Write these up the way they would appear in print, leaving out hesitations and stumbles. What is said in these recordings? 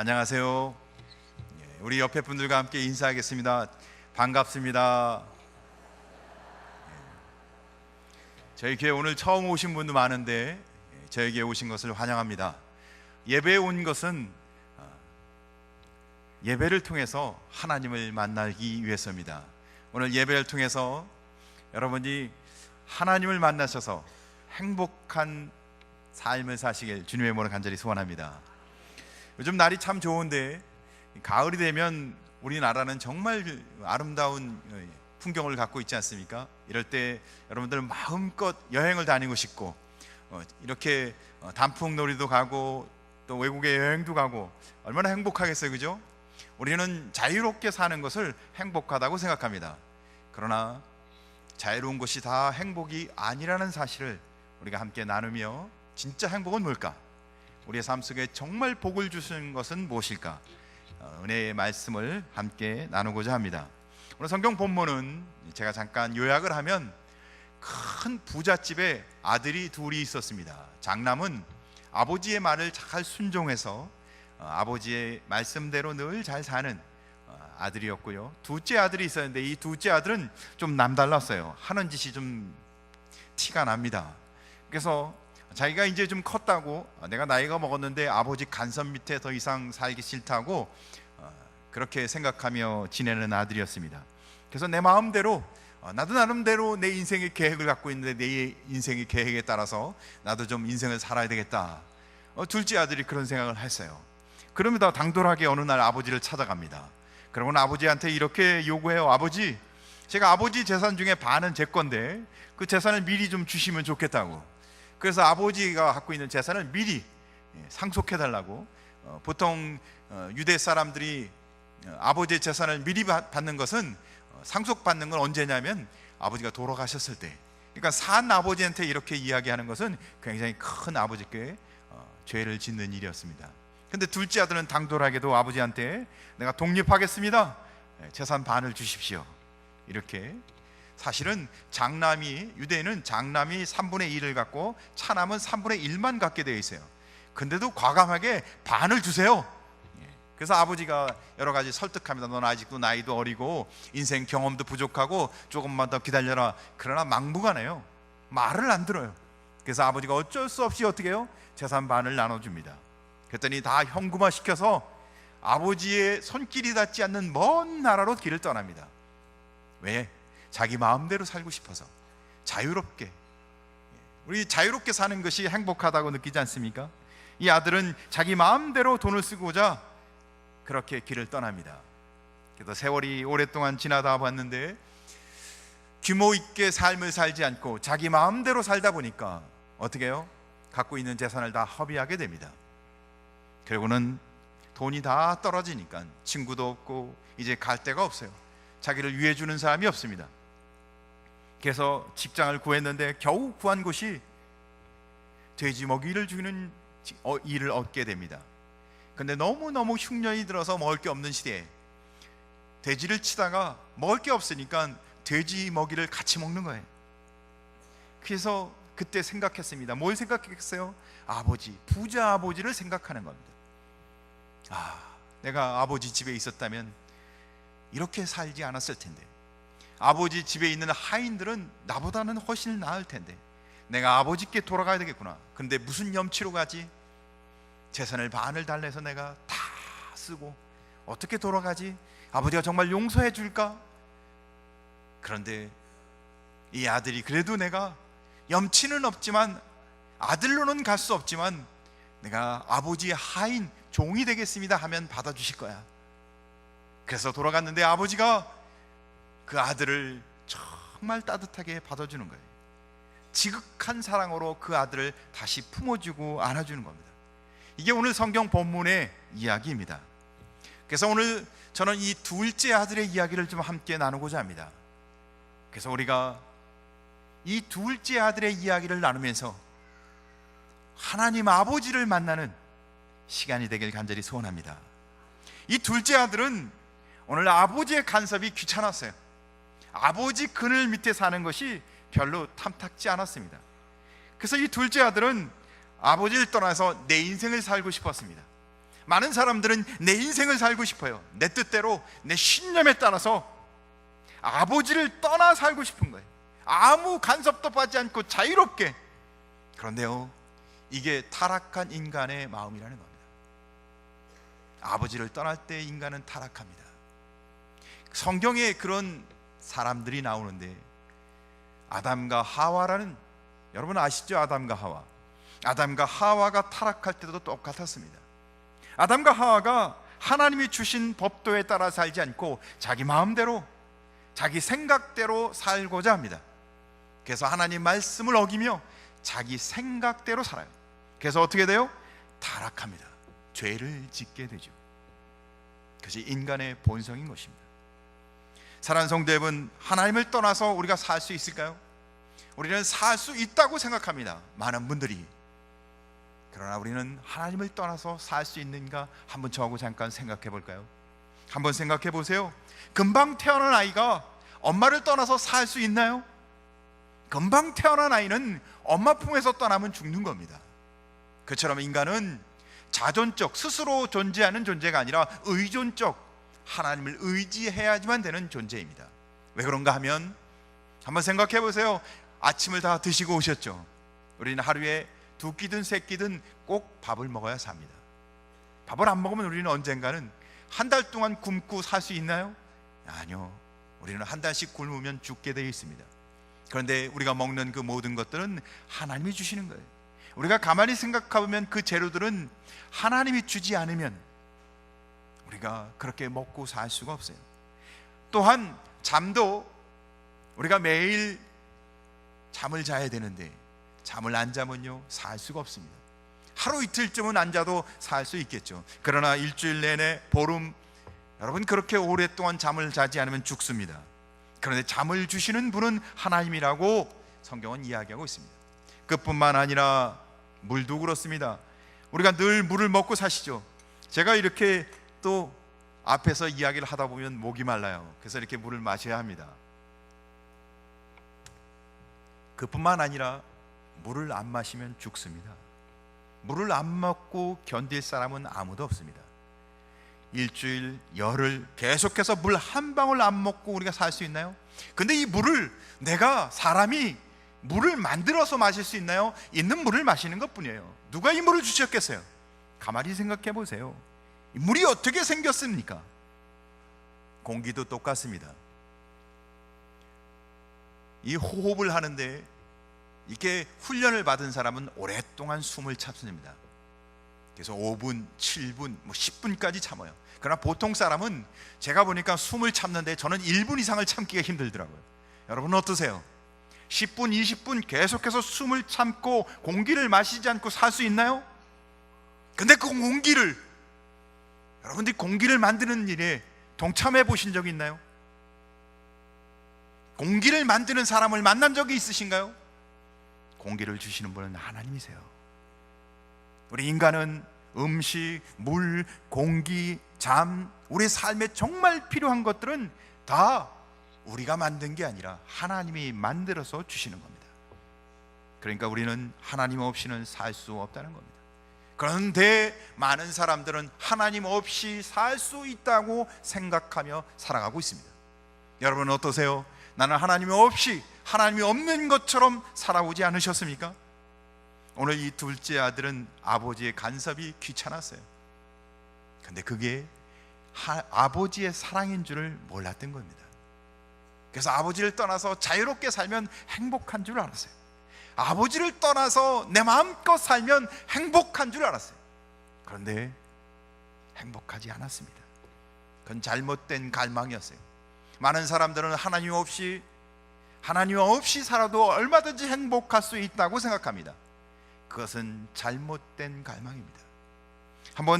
안녕하세요. 우리 옆에 분들과 함께 인사하겠습니다. 반갑습니다. 저희 교회 오늘 처음 오신 분도 많은데 저희 교회 오신 것을 환영합니다. 예배에 온 것은 예배를 통해서 하나님을 만나기 위해서입니다. 오늘 예배를 통해서 여러분이 하나님을 만나셔서 행복한 삶을 사시길 주님의 이름으로 간절히 소원합니다. 요즘 날이 참 좋은데 가을이 되면 우리나라는 정말 아름다운 풍경을 갖고 있지 않습니까? 이럴 때 여러분들 마음껏 여행을 다니고 싶고 이렇게 단풍놀이도 가고 또 외국에 여행도 가고 얼마나 행복하겠어요, 그죠? 우리는 자유롭게 사는 것을 행복하다고 생각합니다. 그러나 자유로운 것이 다 행복이 아니라는 사실을 우리가 함께 나누며 진짜 행복은 뭘까? 우리의 삶 속에 정말 복을 주시는 것은 무엇일까? 은혜의 말씀을 함께 나누고자 합니다. 오늘 성경 본문은 제가 잠깐 요약을 하면 큰 부잣집에 아들이 둘이 있었습니다. 장남은 아버지의 말을 잘 순종해서 아버지의 말씀대로 늘 잘 사는 아들이었고요. 둘째 아들이 있었는데 이 둘째 아들은 좀 남달랐어요. 하는 짓이 좀 티가 납니다. 그래서 자기가 이제 좀 컸다고, 내가 나이가 먹었는데 아버지 간섭 밑에 더 이상 살기 싫다고 그렇게 생각하며 지내는 아들이었습니다. 그래서 내 마음대로, 나도 나름대로 내 인생의 계획을 갖고 있는데 내 인생의 계획에 따라서 나도 좀 인생을 살아야 되겠다. 둘째 아들이 그런 생각을 했어요. 그러면서 당돌하게 어느 날 아버지를 찾아갑니다. 그러고는 아버지한테 이렇게 요구해요. 아버지, 제가 아버지 재산 중에 반은 제 건데 그 재산을 미리 좀 주시면 좋겠다고. 그래서 아버지가 갖고 있는 재산을 미리 상속해달라고. 보통 유대 사람들이 아버지의 재산을 미리 받는 것은, 상속받는 건 언제냐면 아버지가 돌아가셨을 때. 그러니까 산 아버지한테 이렇게 이야기하는 것은 굉장히 큰 아버지께 죄를 짓는 일이었습니다. 근데 둘째 아들은 당돌하게도 아버지한테 내가 독립하겠습니다, 재산 반을 주십시오, 이렇게. 사실은 유대인은 장남이 3분의 1을 갖고 차남은 3분의 1만 갖게 되어 있어요. 근데도 과감하게 반을 주세요. 그래서 아버지가 여러 가지 설득합니다. 넌 아직도 나이도 어리고 인생 경험도 부족하고 조금만 더 기다려라. 그러나 막무가내요. 말을 안 들어요. 그래서 아버지가 어쩔 수 없이 어떻게 해요? 재산 반을 나눠줍니다. 그랬더니 다 현금화 시켜서 아버지의 손길이 닿지 않는 먼 나라로 길을 떠납니다. 왜? 자기 마음대로 살고 싶어서, 자유롭게. 우리 자유롭게 사는 것이 행복하다고 느끼지 않습니까? 이 아들은 자기 마음대로 돈을 쓰고자 그렇게 길을 떠납니다. 그래서 세월이 오랫동안 지나다 봤는데 규모 있게 삶을 살지 않고 자기 마음대로 살다 보니까 어떻게 해요? 갖고 있는 재산을 다 허비하게 됩니다. 결국은 돈이 다 떨어지니까 친구도 없고 이제 갈 데가 없어요. 자기를 위해주는 사람이 없습니다. 그래서 직장을 구했는데 겨우 구한 곳이 돼지 먹이를 주는 일을 얻게 됩니다. 근데 너무너무 흉년이 들어서 먹을 게 없는 시대에 돼지를 치다가 먹을 게 없으니까 돼지 먹이를 같이 먹는 거예요. 그래서 그때 생각했습니다. 뭘 생각했어요? 아버지, 부자 아버지를 생각하는 겁니다. 내가 아버지 집에 있었다면 이렇게 살지 않았을 텐데, 아버지 집에 있는 하인들은 나보다는 훨씬 나을 텐데 내가 아버지께 돌아가야 되겠구나. 근데 무슨 염치로 가지? 재산을 반을 달래서 내가 다 쓰고 어떻게 돌아가지? 아버지가 정말 용서해 줄까? 그런데 이 아들이 그래도 내가 염치는 없지만, 아들로는 갈 수 없지만 내가 아버지의 하인, 종이 되겠습니다 하면 받아주실 거야. 그래서 돌아갔는데 아버지가 그 아들을 정말 따뜻하게 받아주는 거예요. 지극한 사랑으로 그 아들을 다시 품어주고 안아주는 겁니다. 이게 오늘 성경 본문의 이야기입니다. 그래서 오늘 저는 이 둘째 아들의 이야기를 좀 함께 나누고자 합니다. 그래서 우리가 이 둘째 아들의 이야기를 나누면서 하나님 아버지를 만나는 시간이 되길 간절히 소원합니다. 이 둘째 아들은 오늘 아버지의 간섭이 귀찮았어요. 아버지 그늘 밑에 사는 것이 별로 탐탁지 않았습니다. 그래서 이 둘째 아들은 아버지를 떠나서 내 인생을 살고 싶었습니다. 많은 사람들은 내 인생을 살고 싶어요. 내 뜻대로, 내 신념에 따라서 아버지를 떠나 살고 싶은 거예요. 아무 간섭도 받지 않고 자유롭게. 그런데요, 이게 타락한 인간의 마음이라는 겁니다. 아버지를 떠날 때 인간은 타락합니다. 성경에 그런 사람들이 나오는데, 아담과 하와라는, 여러분 아시죠? 아담과 하와가 타락할 때도 똑같았습니다. 아담과 하와가 하나님이 주신 법도에 따라 살지 않고 자기 마음대로, 자기 생각대로 살고자 합니다. 그래서 하나님 말씀을 어기며 자기 생각대로 살아요. 그래서 어떻게 돼요? 타락합니다. 죄를 짓게 되죠. 그것이 인간의 본성인 것입니다. 사랑하는 성도 여러분, 하나님을 떠나서 우리가 살 수 있을까요? 우리는 살 수 있다고 생각합니다, 많은 분들이. 그러나 우리는 하나님을 떠나서 살 수 있는가? 한번 저하고 잠깐 생각해 볼까요? 한번 생각해 보세요. 금방 태어난 아이가 엄마를 떠나서 살 수 있나요? 금방 태어난 아이는 엄마 품에서 떠나면 죽는 겁니다. 그처럼 인간은 자존적, 스스로 존재하는 존재가 아니라 의존적, 하나님을 의지해야지만 되는 존재입니다. 왜 그런가 하면, 한번 생각해 보세요. 아침을 다 드시고 오셨죠? 우리는 하루에 2끼든 3끼든 꼭 밥을 먹어야 삽니다. 밥을 안 먹으면 우리는 언젠가는 한 달 동안 굶고 살 수 있나요? 아니요. 우리는 한 달씩 굶으면 죽게 되어 있습니다. 그런데 우리가 먹는 그 모든 것들은 하나님이 주시는 거예요. 우리가 가만히 생각해보면 그 재료들은 하나님이 주지 않으면 우리가 그렇게 먹고 살 수가 없어요. 또한 잠도 우리가 매일 잠을 자야 되는데 잠을 안 자면요 살 수가 없습니다. 하루 이틀쯤은 안 자도 살 수 있겠죠. 그러나 일주일 내내, 보름, 여러분 그렇게 오랫동안 잠을 자지 않으면 죽습니다. 그런데 잠을 주시는 분은 하나님이라고 성경은 이야기하고 있습니다. 그뿐만 아니라 물도 그렇습니다. 우리가 늘 물을 먹고 사시죠. 제가 이렇게 또 앞에서 이야기를 하다 보면 목이 말라요. 그래서 이렇게 물을 마셔야 합니다. 그뿐만 아니라 물을 안 마시면 죽습니다. 물을 안 먹고 견딜 사람은 아무도 없습니다. 일주일, 열흘 계속해서 물 한 방울 안 먹고 우리가 살 수 있나요? 근데 이 물을 사람이 물을 만들어서 마실 수 있나요? 있는 물을 마시는 것뿐이에요. 누가 이 물을 주셨겠어요? 가만히 생각해 보세요. 물이 어떻게 생겼습니까? 공기도 똑같습니다. 이 호흡을 하는데 이렇게 훈련을 받은 사람은 오랫동안 숨을 참습니다. 그래서 5분, 7분, 10분까지 참아요. 그러나 보통 사람은 제가 보니까 숨을 참는데 저는 1분 이상을 참기가 힘들더라고요. 여러분 어떠세요? 10분, 20분 계속해서 숨을 참고 공기를 마시지 않고 살 수 있나요? 근데 그 공기를, 여러분들이 공기를 만드는 일에 동참해 보신 적이 있나요? 공기를 만드는 사람을 만난 적이 있으신가요? 공기를 주시는 분은 하나님이세요. 우리 인간은 음식, 물, 공기, 잠, 우리 삶에 정말 필요한 것들은 다 우리가 만든 게 아니라 하나님이 만들어서 주시는 겁니다. 그러니까 우리는 하나님 없이는 살 수 없다는 겁니다. 그런데 많은 사람들은 하나님 없이 살 수 있다고 생각하며 살아가고 있습니다. 여러분 어떠세요? 나는 하나님 없이, 하나님이 없는 것처럼 살아오지 않으셨습니까? 오늘 이 둘째 아들은 아버지의 간섭이 귀찮았어요. 근데 그게 아버지의 사랑인 줄을 몰랐던 겁니다. 그래서 아버지를 떠나서 자유롭게 살면 행복한 줄 알았어요. 아버지를 떠나서 내 마음껏 살면 행복한 줄 알았어요. 그런데 행복하지 않았습니다. 그건 잘못된 갈망이었어요. 많은 사람들은 하나님 없이 살아도 얼마든지 행복할 수 있다고 생각합니다. 그것은 잘못된 갈망입니다.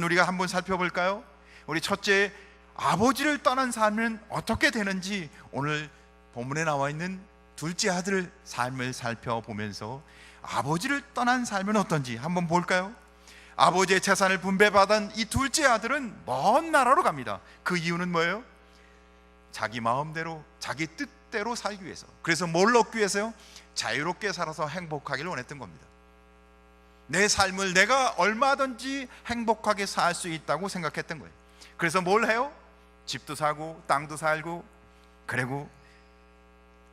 우리가 한번 살펴볼까요? 우리 첫째, 아버지를 떠난 삶은 어떻게 되는지 오늘 본문에 나와 있는 둘째 아들 삶을 살펴보면서 아버지를 떠난 삶은 어떤지 한번 볼까요? 아버지의 재산을 분배받은 이 둘째 아들은 먼 나라로 갑니다. 그 이유는 뭐예요? 자기 마음대로, 자기 뜻대로 살기 위해서. 그래서 뭘 얻기 위해서요? 자유롭게 살아서 행복하기를 원했던 겁니다. 내 삶을 내가 얼마든지 행복하게 살 수 있다고 생각했던 거예요. 그래서 뭘 해요? 집도 사고 땅도 살고, 그리고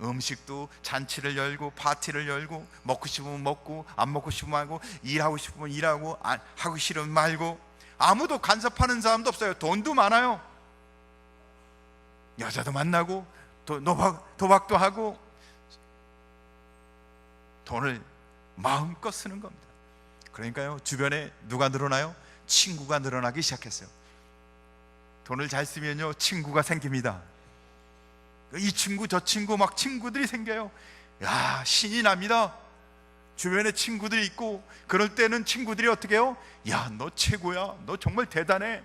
음식도 잔치를 열고 파티를 열고, 먹고 싶으면 먹고 안 먹고 싶으면 하고, 일하고 싶으면 일하고 하고 싫으면 말고, 아무도 간섭하는 사람도 없어요. 돈도 많아요. 여자도 만나고 도박도 하고, 돈을 마음껏 쓰는 겁니다. 그러니까요, 주변에 누가 늘어나요? 친구가 늘어나기 시작했어요. 돈을 잘 쓰면요, 친구가 생깁니다. 이 친구 저 친구 막 친구들이 생겨요. 야, 신이 납니다. 주변에 친구들이 있고, 그럴 때는 친구들이 어떻게 해요? 야, 너 최고야, 너 정말 대단해.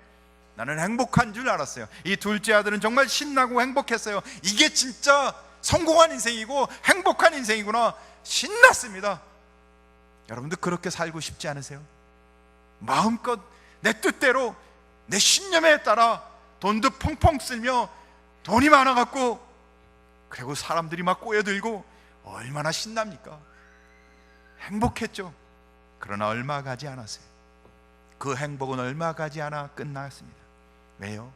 나는 행복한 줄 알았어요. 이 둘째 아들은 정말 신나고 행복했어요. 이게 진짜 성공한 인생이고 행복한 인생이구나, 신났습니다. 여러분도 그렇게 살고 싶지 않으세요? 마음껏 내 뜻대로 내 신념에 따라 돈도 펑펑 쓰며, 돈이 많아갖고, 그리고 사람들이 막 꼬여들고, 얼마나 신납니까? 행복했죠. 그러나 얼마 가지 않았어요. 그 행복은 얼마 가지 않아 끝났습니다. 왜요?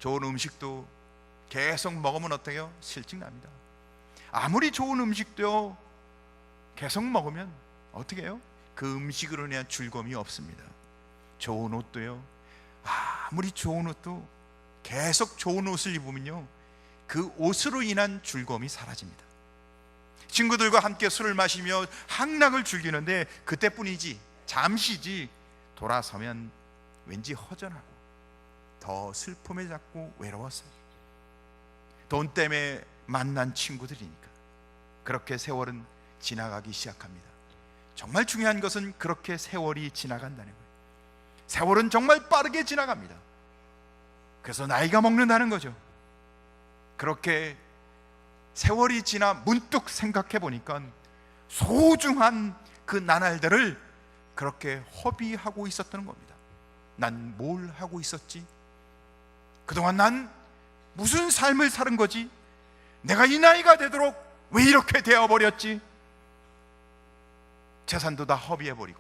좋은 음식도 계속 먹으면 어때요? 실증납니다. 아무리 좋은 음식도 계속 먹으면 어떻게 해요? 그 음식으로 인한 즐거움이 없습니다. 좋은 옷도요, 아무리 좋은 옷도 계속 좋은 옷을 입으면요, 그 옷으로 인한 즐거움이 사라집니다. 친구들과 함께 술을 마시며 향락을 즐기는데 그때뿐이지, 잠시지, 돌아서면 왠지 허전하고 더 슬픔에 젖고 외로웠어요. 돈 때문에 만난 친구들이니까. 그렇게 세월은 지나가기 시작합니다. 정말 중요한 것은 그렇게 세월이 지나간다는 거예요. 세월은 정말 빠르게 지나갑니다. 그래서 나이가 먹는다는 거죠. 그렇게 세월이 지나 문득 생각해 보니까 소중한 그 나날들을 그렇게 허비하고 있었던 겁니다. 난 뭘 하고 있었지? 그동안 난 무슨 삶을 사는 거지? 내가 이 나이가 되도록 왜 이렇게 되어버렸지? 재산도 다 허비해버리고,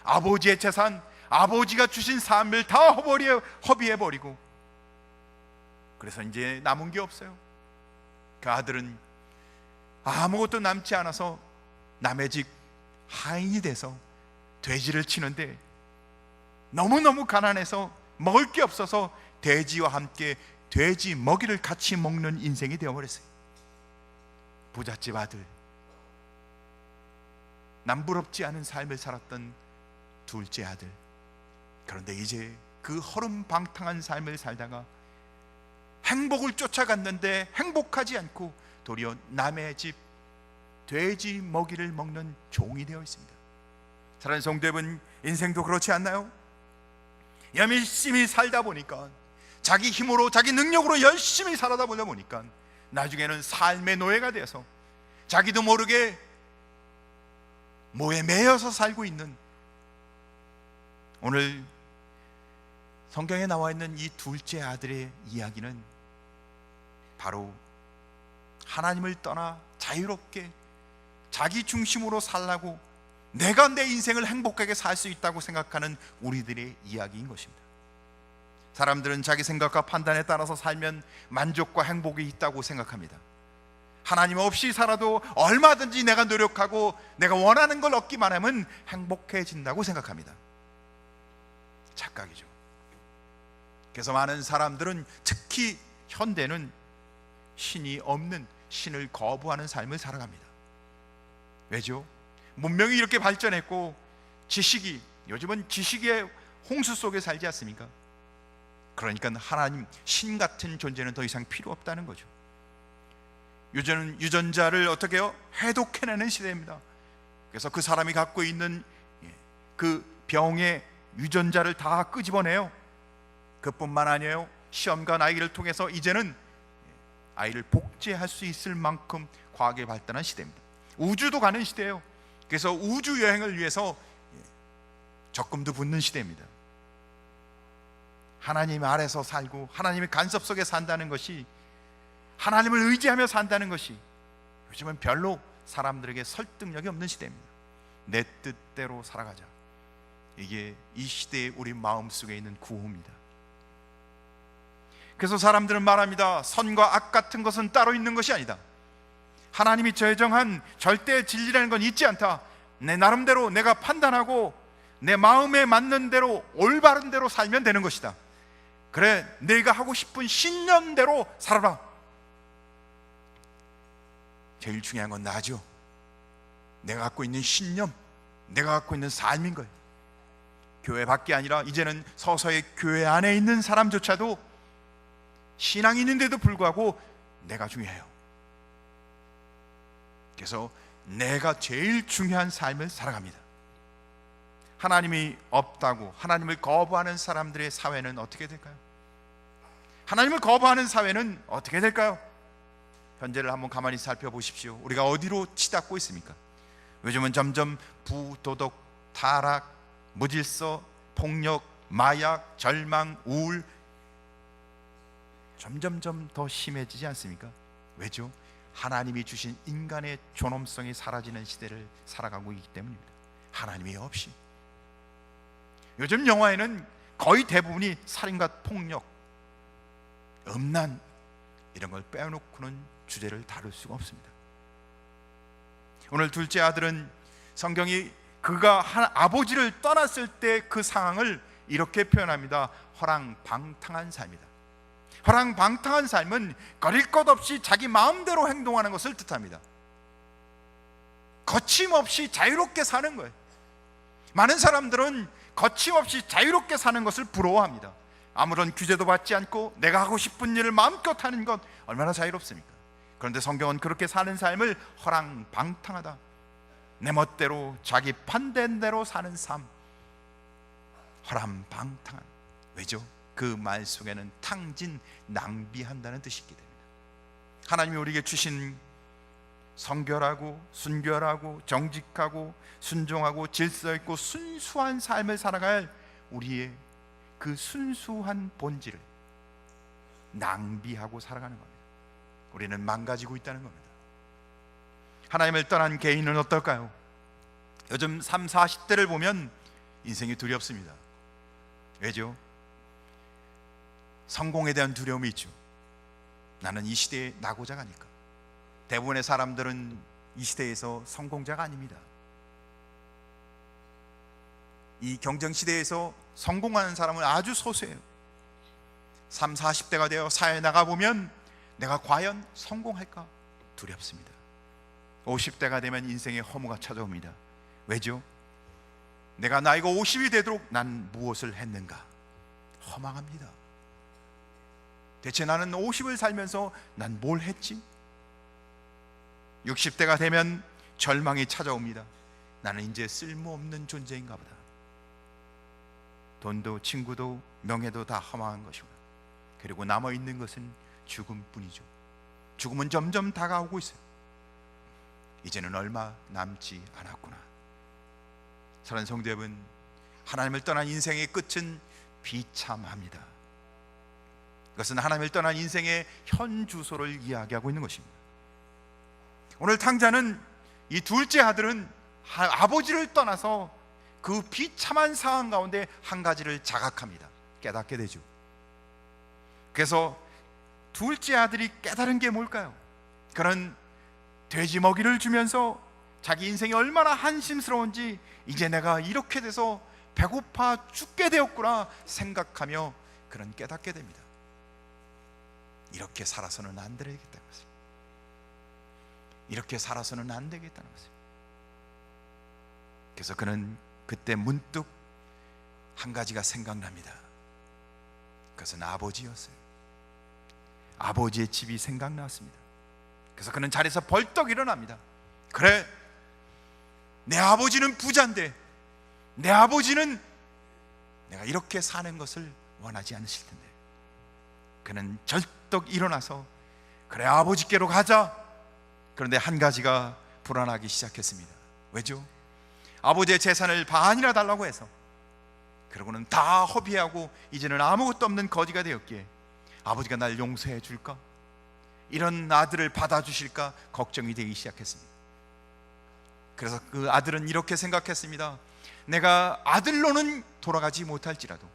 아버지의 재산, 아버지가 주신 삶을 다 허비해버리고, 그래서 이제 남은 게 없어요. 그 아들은 아무것도 남지 않아서 남의 집 하인이 돼서 돼지를 치는데, 너무너무 가난해서 먹을 게 없어서 돼지와 함께 돼지 먹이를 같이 먹는 인생이 되어버렸어요. 부잣집 아들, 남부럽지 않은 삶을 살았던 둘째 아들. 그런데 이제 그 허름방탕한 삶을 살다가 행복을 쫓아갔는데 행복하지 않고 도리어 남의 집 돼지 먹이를 먹는 종이 되어 있습니다. 사랑하는 성도 여러분, 인생도 그렇지 않나요? 열심히 살다 보니까, 자기 힘으로 자기 능력으로 열심히 살아다 보다 보니까 나중에는 삶의 노예가 돼서 자기도 모르게 뭐에 매여서 살고 있는, 오늘 성경에 나와 있는 이 둘째 아들의 이야기는 바로 하나님을 떠나 자유롭게 자기 중심으로 살라고, 내가 내 인생을 행복하게 살 수 있다고 생각하는 우리들의 이야기인 것입니다. 사람들은 자기 생각과 판단에 따라서 살면 만족과 행복이 있다고 생각합니다. 하나님 없이 살아도 얼마든지 내가 노력하고 내가 원하는 걸 얻기만 하면 행복해진다고 생각합니다. 착각이죠. 그래서 많은 사람들은, 특히 현대는 신이 없는, 신을 거부하는 삶을 살아갑니다. 왜죠? 문명이 이렇게 발전했고, 지식이, 요즘은 지식의 홍수 속에 살지 않습니까? 그러니까 하나님, 신 같은 존재는 더 이상 필요 없다는 거죠. 요즘은 유전자를 어떻게 해요? 해독해내는 시대입니다. 그래서 그 사람이 갖고 있는 그 병의 유전자를 다 끄집어내요. 그뿐만 아니에요. 시험과 나이를 통해서 이제는 아이를 복제할 수 있을 만큼 과학이 발달한 시대입니다. 우주도 가는 시대예요. 그래서 우주 여행을 위해서 적금도 붓는 시대입니다. 하나님 아래서 살고 하나님의 간섭 속에 산다는 것이, 하나님을 의지하며 산다는 것이 요즘은 별로 사람들에게 설득력이 없는 시대입니다. 내 뜻대로 살아가자. 이게 이 시대의 우리 마음속에 있는 구호입니다. 그래서 사람들은 말합니다. 선과 악 같은 것은 따로 있는 것이 아니다. 하나님이 제정한 절대 진리라는 건 있지 않다. 내 나름대로 내가 판단하고 내 마음에 맞는 대로, 올바른 대로 살면 되는 것이다. 그래, 내가 하고 싶은 신념대로 살아라. 제일 중요한 건 나죠. 내가 갖고 있는 신념, 내가 갖고 있는 삶인 거예요. 교회 밖이 아니라 이제는 서서히 교회 안에 있는 사람조차도 신앙이 있는데도 불구하고 내가 중요해요. 그래서 내가 제일 중요한 삶을 살아갑니다. 하나님이 없다고 하나님을 거부하는 사람들의 사회는 어떻게 될까요? 하나님을 거부하는 사회는 어떻게 될까요? 현재를 한번 가만히 살펴보십시오. 우리가 어디로 치닫고 있습니까? 요즘은 점점 부도덕, 타락, 무질서, 폭력, 마약, 절망, 우울 점점점 더 심해지지 않습니까? 왜죠? 하나님이 주신 인간의 존엄성이 사라지는 시대를 살아가고 있기 때문입니다. 하나님이 없이. 요즘 영화에는 거의 대부분이 살인과 폭력, 음란 이런 걸 빼놓고는 주제를 다룰 수가 없습니다. 오늘 둘째 아들은 성경이 그가 아버지를 떠났을 때 그 상황을 이렇게 표현합니다. 허랑방탕한 삶이다. 허랑방탕한 삶은 거릴 것 없이 자기 마음대로 행동하는 것을 뜻합니다. 거침없이 자유롭게 사는 거예요. 많은 사람들은 거침없이 자유롭게 사는 것을 부러워합니다. 아무런 규제도 받지 않고 내가 하고 싶은 일을 마음껏 하는 것 얼마나 자유롭습니까? 그런데 성경은 그렇게 사는 삶을 허랑방탕하다, 내 멋대로 자기 판된 대로 사는 삶, 허랑방탕한. 왜죠? 그 말 속에는 탕진, 낭비한다는 뜻이 있게 됩니다. 하나님이 우리에게 주신 성결하고 순결하고 정직하고 순종하고 질서 있고 순수한 삶을 살아갈 우리의 그 순수한 본질을 낭비하고 살아가는 겁니다. 우리는 망가지고 있다는 겁니다. 하나님을 떠난 개인은 어떨까요? 요즘 30, 40대를 보면 인생이 두렵습니다. 왜죠? 성공에 대한 두려움이 있죠. 나는 이 시대에 나고자가 아닐까. 대부분의 사람들은 이 시대에서 성공자가 아닙니다. 이 경쟁시대에서 성공하는 사람은 아주 소수예요. 30, 40대가 되어 사회에 나가보면 내가 과연 성공할까 두렵습니다. 50대가 되면 인생의 허무가 찾아옵니다. 왜죠? 내가 나이가 50이 되도록 난 무엇을 했는가 허망합니다. 대체 나는 50을 살면서 난 뭘 했지? 60대가 되면 절망이 찾아옵니다. 나는 이제 쓸모없는 존재인가 보다. 돈도 친구도 명예도 다 허망한 것이구나. 그리고 남아있는 것은 죽음뿐이죠. 죽음은 점점 다가오고 있어요. 이제는 얼마 남지 않았구나. 사랑하는 성도 여러분, 하나님을 떠난 인생의 끝은 비참합니다. 그것은 하나님을 떠난 인생의 현 주소를 이야기하고 있는 것입니다. 오늘 탕자는, 이 둘째 아들은 아버지를 떠나서 그 비참한 상황 가운데 한 가지를 자각합니다. 깨닫게 되죠. 그래서 둘째 아들이 깨달은 게 뭘까요? 그는 돼지 먹이를 주면서 자기 인생이 얼마나 한심스러운지, 이제 내가 이렇게 돼서 배고파 죽게 되었구나 생각하며 그는 깨닫게 됩니다. 이렇게 살아서는 안 되겠다는 것입니다. 이렇게 살아서는 안 되겠다는 것입니다. 그래서 그는 그때 문득 한 가지가 생각납니다. 그것은 아버지였어요. 아버지의 집이 생각났습니다. 그래서 그는 자리에서 벌떡 일어납니다. 그래, 내 아버지는 부자인데 내 아버지는 내가 이렇게 사는 것을 원하지 않으실 텐데. 그는 절떡 일어나서 그래, 아버지께로 가자. 그런데 한 가지가 불안하기 시작했습니다. 왜죠? 아버지의 재산을 반이나 달라고 해서, 그러고는 다 허비하고 이제는 아무것도 없는 거지가 되었기에 아버지가 날 용서해 줄까? 이런 아들을 받아주실까 걱정이 되기 시작했습니다. 그래서 그 아들은 이렇게 생각했습니다. 내가 아들로는 돌아가지 못할지라도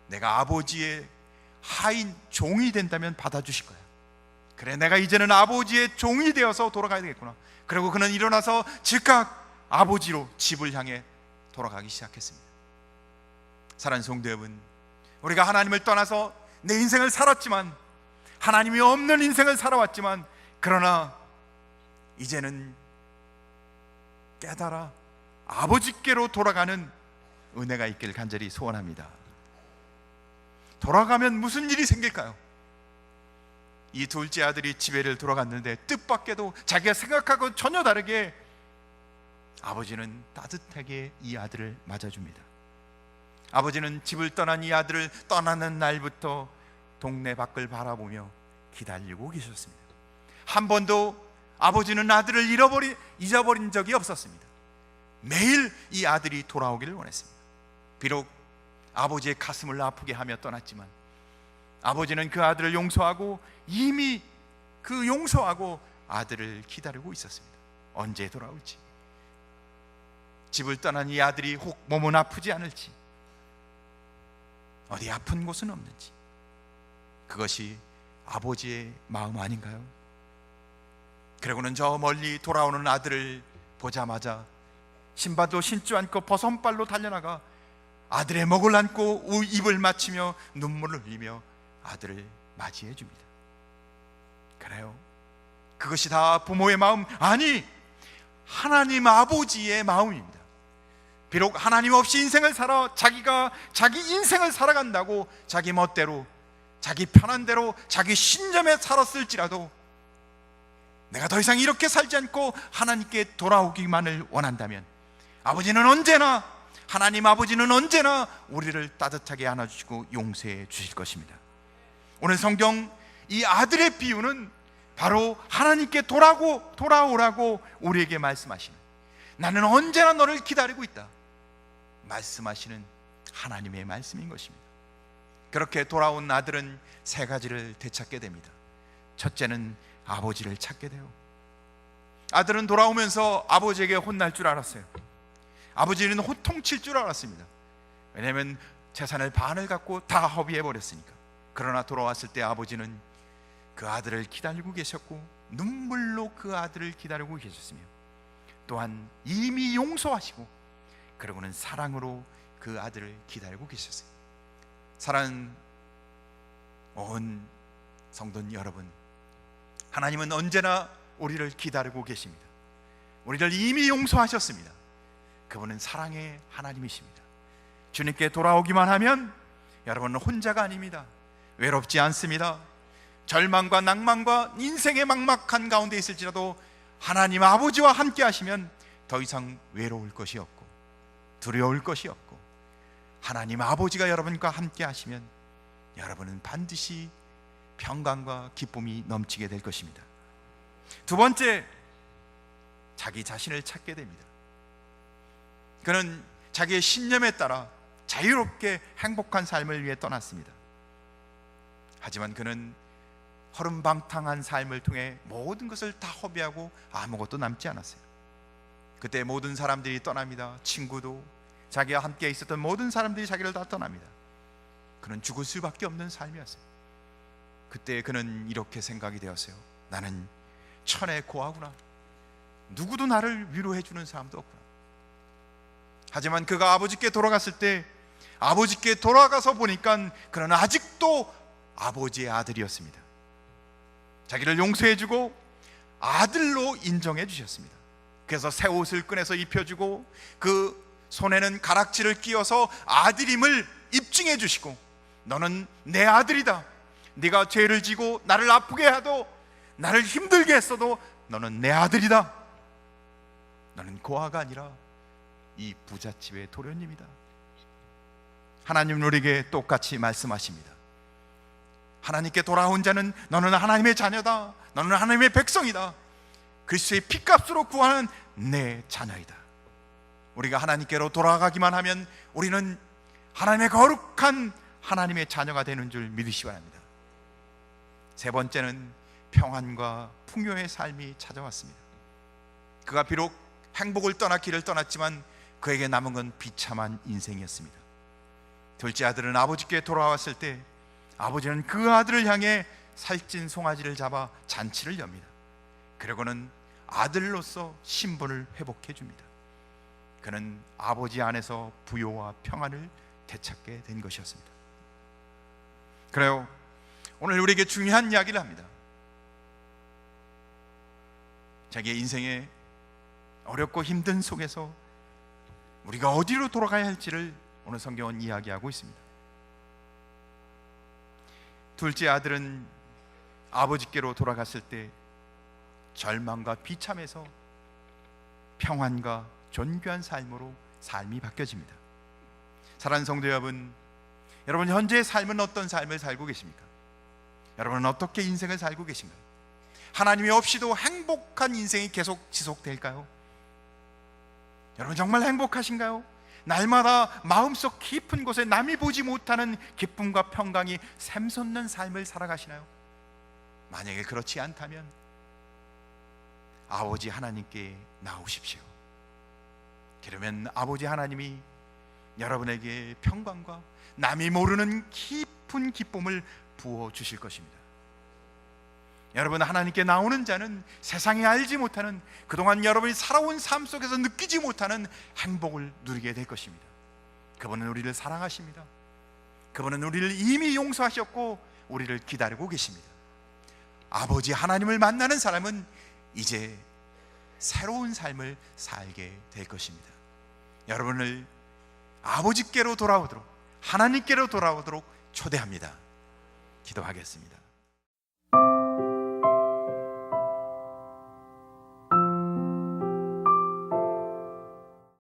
내가 아버지의 하인 종이 된다면 받아주실 거야. 그래, 내가 이제는 아버지의 종이 되어서 돌아가야 되겠구나. 그리고 그는 일어나서 즉각 아버지로 집을 향해 돌아가기 시작했습니다. 사랑하는 성도 여러분, 우리가 하나님을 떠나서 내 인생을 살았지만, 하나님이 없는 인생을 살아왔지만, 그러나 이제는 깨달아 아버지께로 돌아가는 은혜가 있기를 간절히 소원합니다. 돌아가면 무슨 일이 생길까요? 이 둘째 아들이 집에를 돌아갔는데 뜻밖에도 자기가 생각하고 전혀 다르게 아버지는 따뜻하게 이 아들을 맞아줍니다. 아버지는 집을 떠난 이 아들을 떠나는 날부터 동네 밖을 바라보며 기다리고 계셨습니다. 한 번도 아버지는 아들을 잊어버린 적이 없었습니다. 매일 이 아들이 돌아오기를 원했습니다. 비록 아버지의 가슴을 아프게 하며 떠났지만 아버지는 그 아들을 용서하고 이미 그 용서하고 아들을 기다리고 있었습니다. 언제 돌아올지, 집을 떠난 이 아들이 혹 몸은 아프지 않을지, 어디 아픈 곳은 없는지, 그것이 아버지의 마음 아닌가요? 그리고는 저 멀리 돌아오는 아들을 보자마자 신발도 신지 않고 버선발로 달려나가 아들의 목을 안고 입을 맞추며 눈물을 흘리며 아들을 맞이해 줍니다. 그래요, 그것이 다 부모의 마음, 아니 하나님 아버지의 마음입니다. 비록 하나님 없이 인생을 살아 자기가 자기 인생을 살아간다고 자기 멋대로, 자기 편한 대로, 자기 신념에 살았을지라도 내가 더 이상 이렇게 살지 않고 하나님께 돌아오기만을 원한다면 아버지는 언제나, 하나님 아버지는 언제나 우리를 따뜻하게 안아주시고 용서해 주실 것입니다. 오늘 성경 이 아들의 비유는 바로 하나님께 돌아오라고 우리에게 말씀하시는, 나는 언제나 너를 기다리고 있다 말씀하시는 하나님의 말씀인 것입니다. 그렇게 돌아온 아들은 세 가지를 되찾게 됩니다. 첫째는 아버지를 찾게 돼요. 아들은 돌아오면서 아버지에게 혼날 줄 알았어요. 아버지는 호통칠 줄 알았습니다. 왜냐하면 재산을 반을 갖고 다 허비해버렸으니까. 그러나 돌아왔을 때 아버지는 그 아들을 기다리고 계셨고 눈물로 그 아들을 기다리고 계셨으며 또한 이미 용서하시고 그리고는 사랑으로 그 아들을 기다리고 계셨어요. 사랑하는 온 성도 여러분, 하나님은 언제나 우리를 기다리고 계십니다. 우리를 이미 용서하셨습니다. 그분은 사랑의 하나님이십니다. 주님께 돌아오기만 하면 여러분은 혼자가 아닙니다. 외롭지 않습니다. 절망과 낭만과 인생의 막막한 가운데 있을지라도 하나님 아버지와 함께 하시면 더 이상 외로울 것이 없고 두려울 것이 없고, 하나님 아버지가 여러분과 함께 하시면 여러분은 반드시 평강과 기쁨이 넘치게 될 것입니다. 두 번째, 자기 자신을 찾게 됩니다. 그는 자기의 신념에 따라 자유롭게 행복한 삶을 위해 떠났습니다. 하지만 그는 허름방탕한 삶을 통해 모든 것을 다 허비하고 아무것도 남지 않았어요. 그때 모든 사람들이 떠납니다. 친구도, 자기와 함께 있었던 모든 사람들이 자기를 다 떠납니다. 그는 죽을 수밖에 없는 삶이었어요. 그때 그는 이렇게 생각이 되었어요. 나는 천의 고아구나. 누구도 나를 위로해 주는 사람도 없구나. 하지만 그가 아버지께 돌아갔을 때, 아버지께 돌아가서 보니까 그는 아직도 아버지의 아들이었습니다. 자기를 용서해 주고 아들로 인정해 주셨습니다. 그래서 새 옷을 꺼내서 입혀주고 그 손에는 가락지를 끼워서 아들임을 입증해 주시고, 너는 내 아들이다. 네가 죄를 지고 나를 아프게 하도 나를 힘들게 했어도 너는 내 아들이다. 너는 고아가 아니라 이 부잣집의 도련님이다. 하나님은 우리에게 똑같이 말씀하십니다. 하나님께 돌아온 자는 너는 하나님의 자녀다. 너는 하나님의 백성이다. 그리스도의 피값으로 구하는 내 자녀이다. 우리가 하나님께로 돌아가기만 하면 우리는 하나님의 거룩한 하나님의 자녀가 되는 줄 믿으시기 바랍니다. 세 번째는 평안과 풍요의 삶이 찾아왔습니다. 그가 비록 행복을 떠나 길을 떠났지만 그에게 남은 건 비참한 인생이었습니다. 둘째 아들은 아버지께 돌아왔을 때 아버지는 그 아들을 향해 살찐 송아지를 잡아 잔치를 엽니다. 그러고는 아들로서 신분을 회복해 줍니다. 그는 아버지 안에서 부요와 평안을 되찾게 된 것이었습니다. 그래요, 오늘 우리에게 중요한 이야기를 합니다. 자기의 인생의 어렵고 힘든 속에서 우리가 어디로 돌아가야 할지를 오늘 성경은 이야기하고 있습니다. 둘째 아들은 아버지께로 돌아갔을 때 절망과 비참에서 평안과 존귀한 삶으로 삶이 바뀌어집니다. 사랑하는 성도 여러분, 여러분 현재의 삶은 어떤 삶을 살고 계십니까? 여러분은 어떻게 인생을 살고 계신가요? 하나님이 없이도 행복한 인생이 계속 지속될까요? 여러분 정말 행복하신가요? 날마다 마음속 깊은 곳에 남이 보지 못하는 기쁨과 평강이 샘솟는 삶을 살아가시나요? 만약에 그렇지 않다면 아버지 하나님께 나오십시오. 그러면 아버지 하나님이 여러분에게 평강과 남이 모르는 깊은 기쁨을 부어주실 것입니다. 여러분, 하나님께 나오는 자는 세상에 알지 못하는, 그동안 여러분이 살아온 삶 속에서 느끼지 못하는 행복을 누리게 될 것입니다. 그분은 우리를 사랑하십니다. 그분은 우리를 이미 용서하셨고 우리를 기다리고 계십니다. 아버지 하나님을 만나는 사람은 이제 새로운 삶을 살게 될 것입니다. 여러분을 아버지께로 돌아오도록, 하나님께로 돌아오도록 초대합니다. 기도하겠습니다.